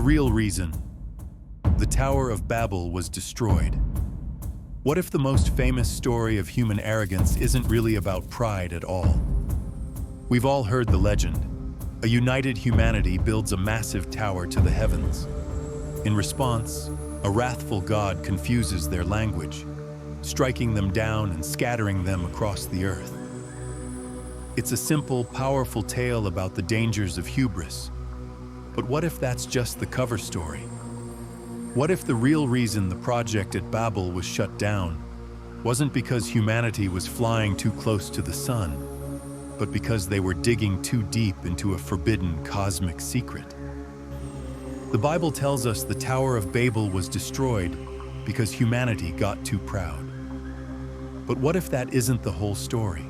real reason the Tower of Babel was destroyed? What if the most famous story of human arrogance isn't really about pride at all? We've all heard the legend. A united humanity builds a massive tower to the heavens. In response, a wrathful God confuses their language, striking them down and scattering them across the earth. It's a simple, powerful tale about the dangers of hubris. But what if that's just the cover story? What if the real reason the project at Babel was shut down wasn't because humanity was flying too close to the sun, but because they were digging too deep into a forbidden cosmic secret? The Bible tells us the Tower of Babel was destroyed because humanity got too proud. But what if that isn't the whole story?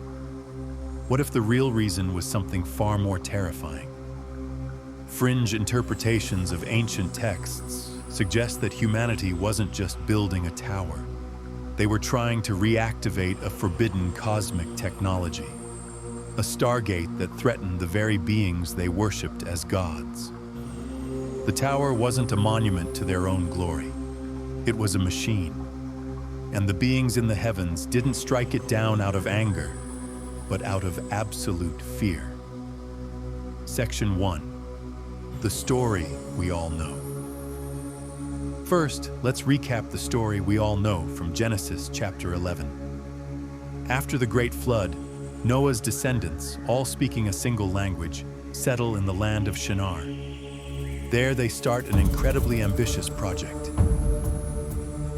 What if the real reason was something far more terrifying? Fringe interpretations of ancient texts suggest that humanity wasn't just building a tower. They were trying to reactivate a forbidden cosmic technology, a stargate that threatened the very beings they worshipped as gods. The tower wasn't a monument to their own glory. It was a machine. And the beings in the heavens didn't strike it down out of anger, but out of absolute fear. Section 1. The story we all know. First, let's recap the story we all know from Genesis chapter 11. After the Great Flood, Noah's descendants, all speaking a single language, settle in the land of Shinar. There they start an incredibly ambitious project.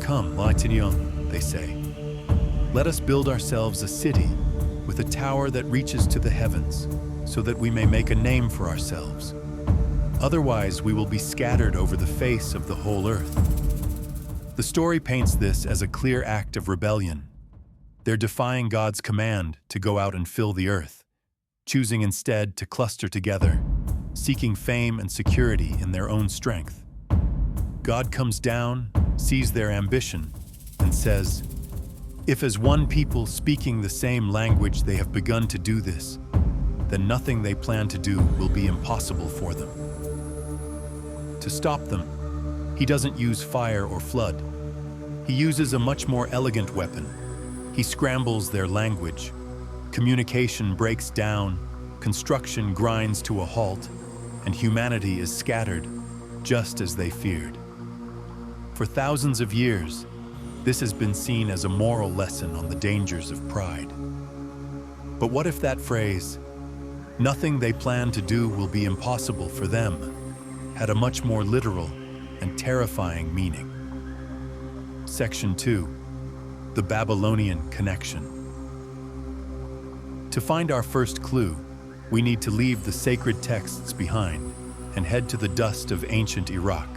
Come, Latinyon, they say. Let us build ourselves a city with a tower that reaches to the heavens, so that we may make a name for ourselves. Otherwise, we will be scattered over the face of the whole earth. The story paints this as a clear act of rebellion. They're defying God's command to go out and fill the earth, choosing instead to cluster together, seeking fame and security in their own strength. God comes down, sees their ambition, and says, "If as one people speaking the same language they have begun to do this, then nothing they plan to do will be impossible for them." To stop them, he doesn't use fire or flood. He uses a much more elegant weapon. He scrambles their language. Communication breaks down, construction grinds to a halt, and humanity is scattered, just as they feared. For thousands of years, this has been seen as a moral lesson on the dangers of pride. But what if that phrase, "Nothing they plan to do will be impossible for them," had a much more literal and terrifying meaning? Section 2. The Babylonian Connection. To find our first clue, we need to leave the sacred texts behind and head to the dust of ancient Iraq.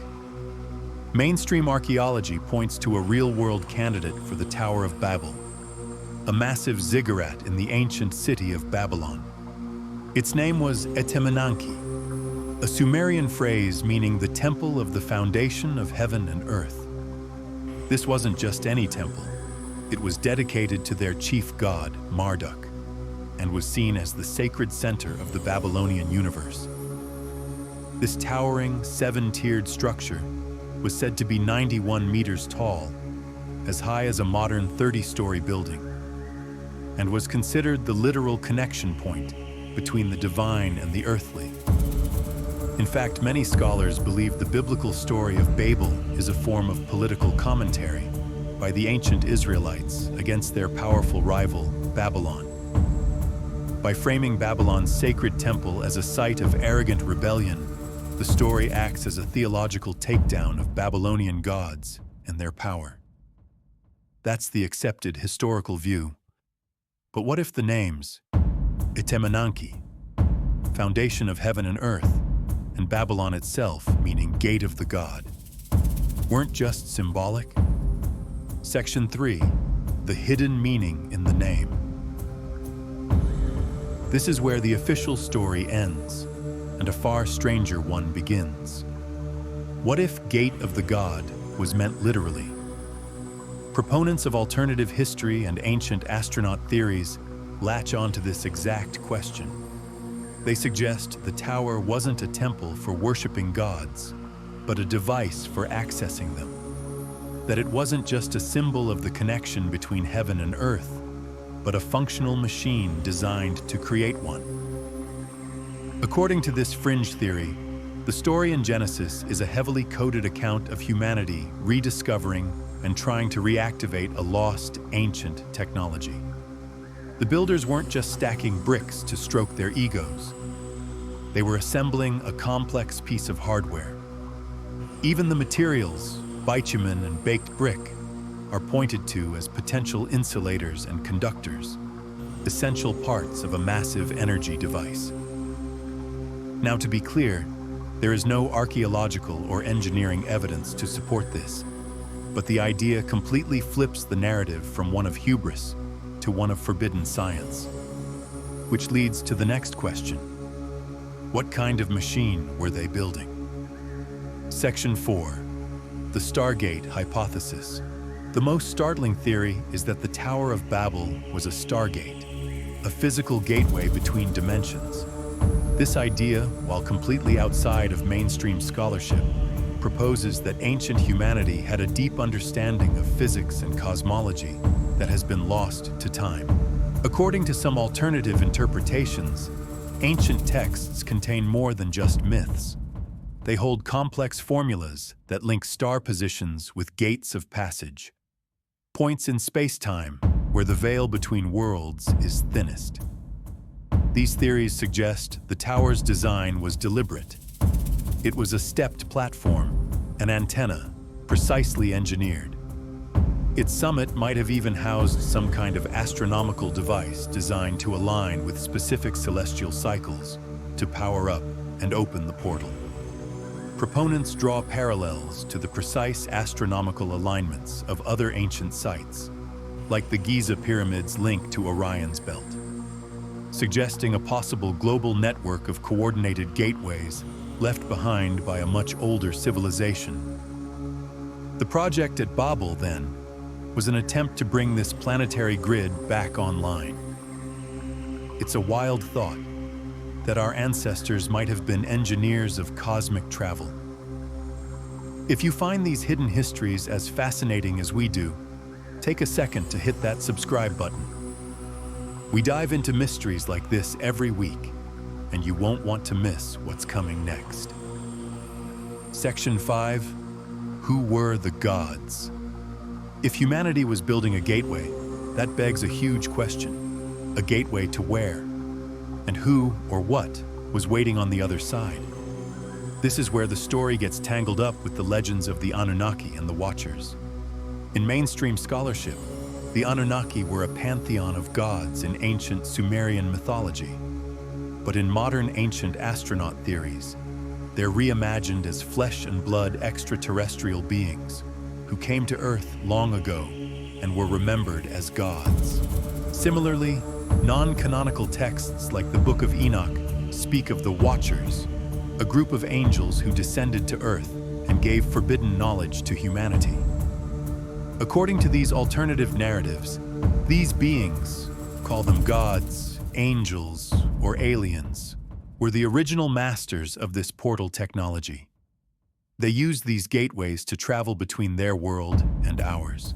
Mainstream archaeology points to a real-world candidate for the Tower of Babel, a massive ziggurat in the ancient city of Babylon. Its name was Etemenanki, a Sumerian phrase meaning the temple of the foundation of heaven and earth. This wasn't just any temple. It was dedicated to their chief god, Marduk, and was seen as the sacred center of the Babylonian universe. This towering, seven-tiered structure was said to be 91 meters tall, as high as a modern 30-story building, and was considered the literal connection point between the divine and the earthly. In fact, many scholars believe the biblical story of Babel is a form of political commentary by the ancient Israelites against their powerful rival, Babylon. By framing Babylon's sacred temple as a site of arrogant rebellion, the story acts as a theological takedown of Babylonian gods and their power. That's the accepted historical view. But what if the names, Etemenanki, foundation of heaven and earth, and Babylon itself, meaning gate of the god, weren't just symbolic? Section 3. The hidden meaning in the name. This is where the official story ends, and a far stranger one begins. What if gate of the god was meant literally? Proponents of alternative history and ancient astronaut theories latch onto this exact question. They suggest the tower wasn't a temple for worshiping gods, but a device for accessing them. That it wasn't just a symbol of the connection between heaven and earth, but a functional machine designed to create one. According to this fringe theory, the story in Genesis is a heavily coded account of humanity rediscovering and trying to reactivate a lost, ancient technology. The builders weren't just stacking bricks to stroke their egos. They were assembling a complex piece of hardware. Even the materials, bitumen and baked brick, are pointed to as potential insulators and conductors, essential parts of a massive energy device. Now, to be clear, there is no archaeological or engineering evidence to support this, but the idea completely flips the narrative from one of hubris to one of forbidden science. Which leads to the next question. What kind of machine were they building? Section 4. The Stargate Hypothesis. The most startling theory is that the Tower of Babel was a stargate, a physical gateway between dimensions. This idea, while completely outside of mainstream scholarship, proposes that ancient humanity had a deep understanding of physics and cosmology that has been lost to time. According to some alternative interpretations, ancient texts contain more than just myths. They hold complex formulas that link star positions with gates of passage, points in space-time where the veil between worlds is thinnest. These theories suggest the tower's design was deliberate. It was a stepped platform, an antenna, precisely engineered. Its summit might have even housed some kind of astronomical device designed to align with specific celestial cycles to power up and open the portal. Proponents draw parallels to the precise astronomical alignments of other ancient sites, like the Giza pyramids linked to Orion's belt, suggesting a possible global network of coordinated gateways left behind by a much older civilization. The project at Babel, then, was an attempt to bring this planetary grid back online. It's a wild thought that our ancestors might have been engineers of cosmic travel. If you find these hidden histories as fascinating as we do, take a second to hit that subscribe button. We dive into mysteries like this every week, and you won't want to miss what's coming next. Section 5. Who were the gods? If humanity was building a gateway, that begs a huge question. A gateway to where? And who or what was waiting on the other side? This is where the story gets tangled up with the legends of the Anunnaki and the Watchers. In mainstream scholarship, the Anunnaki were a pantheon of gods in ancient Sumerian mythology. But in modern ancient astronaut theories, they're reimagined as flesh and blood extraterrestrial beings who came to Earth long ago and were remembered as gods. Similarly, non-canonical texts like the Book of Enoch speak of the Watchers, a group of angels who descended to Earth and gave forbidden knowledge to humanity. According to these alternative narratives, these beings, call them gods, angels, or aliens, were the original masters of this portal technology. They used these gateways to travel between their world and ours.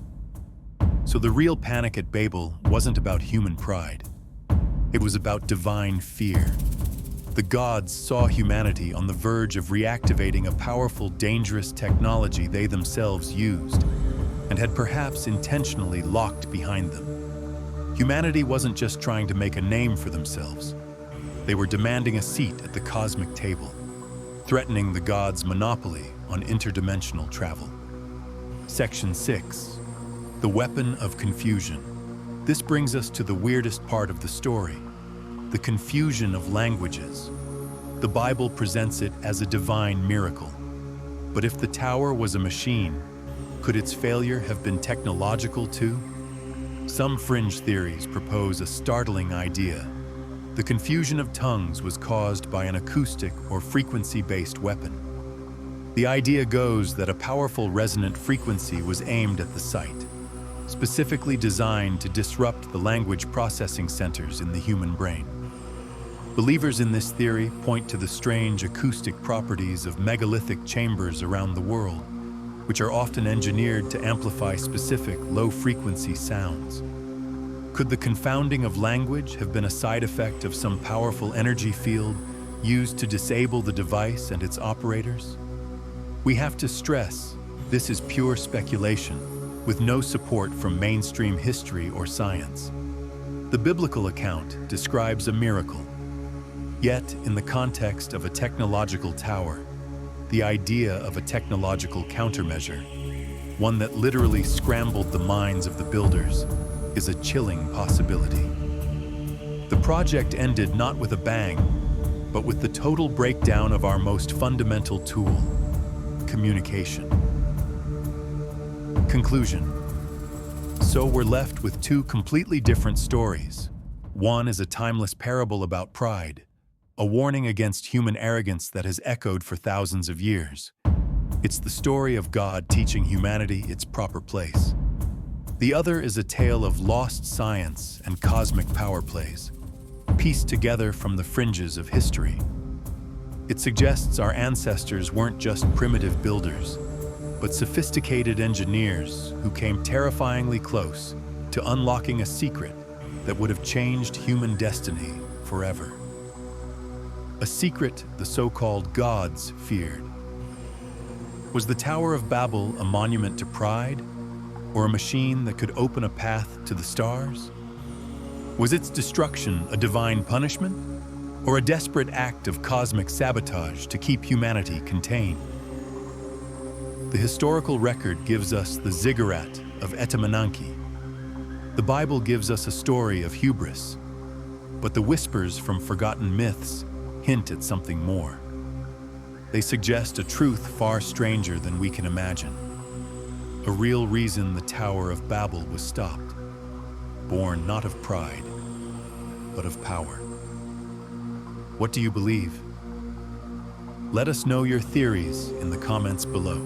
So the real panic at Babel wasn't about human pride. It was about divine fear. The gods saw humanity on the verge of reactivating a powerful, dangerous technology they themselves used, and had perhaps intentionally locked behind them. Humanity wasn't just trying to make a name for themselves. They were demanding a seat at the cosmic table, threatening the gods' monopoly on interdimensional travel. Section 6. The Weapon of Confusion. This brings us to the weirdest part of the story, the confusion of languages. The Bible presents it as a divine miracle. But if the tower was a machine, could its failure have been technological too? Some fringe theories propose a startling idea. The confusion of tongues was caused by an acoustic or frequency-based weapon. The idea goes that a powerful resonant frequency was aimed at the site, specifically designed to disrupt the language processing centers in the human brain. Believers in this theory point to the strange acoustic properties of megalithic chambers around the world, which are often engineered to amplify specific low-frequency sounds. Could the confounding of language have been a side effect of some powerful energy field used to disable the device and its operators? We have to stress, this is pure speculation, with no support from mainstream history or science. The biblical account describes a miracle. Yet, in the context of a technological tower, the idea of a technological countermeasure, one that literally scrambled the minds of the builders, is a chilling possibility. The project ended not with a bang, but with the total breakdown of our most fundamental tool, communication. Conclusion. So we're left with two completely different stories. One is a timeless parable about pride, a warning against human arrogance that has echoed for thousands of years. It's the story of God teaching humanity its proper place. The other is a tale of lost science and cosmic power plays, pieced together from the fringes of history. It suggests our ancestors weren't just primitive builders, but sophisticated engineers who came terrifyingly close to unlocking a secret that would have changed human destiny forever. A secret the so-called gods feared. Was the Tower of Babel a monument to pride, or a machine that could open a path to the stars? Was its destruction a divine punishment, or a desperate act of cosmic sabotage to keep humanity contained? The historical record gives us the ziggurat of Etemenanke. The Bible gives us a story of hubris, but the whispers from forgotten myths hint at something more. They suggest a truth far stranger than we can imagine. A real reason the Tower of Babel was stopped, born not of pride, but of power. What do you believe? Let us know your theories in the comments below.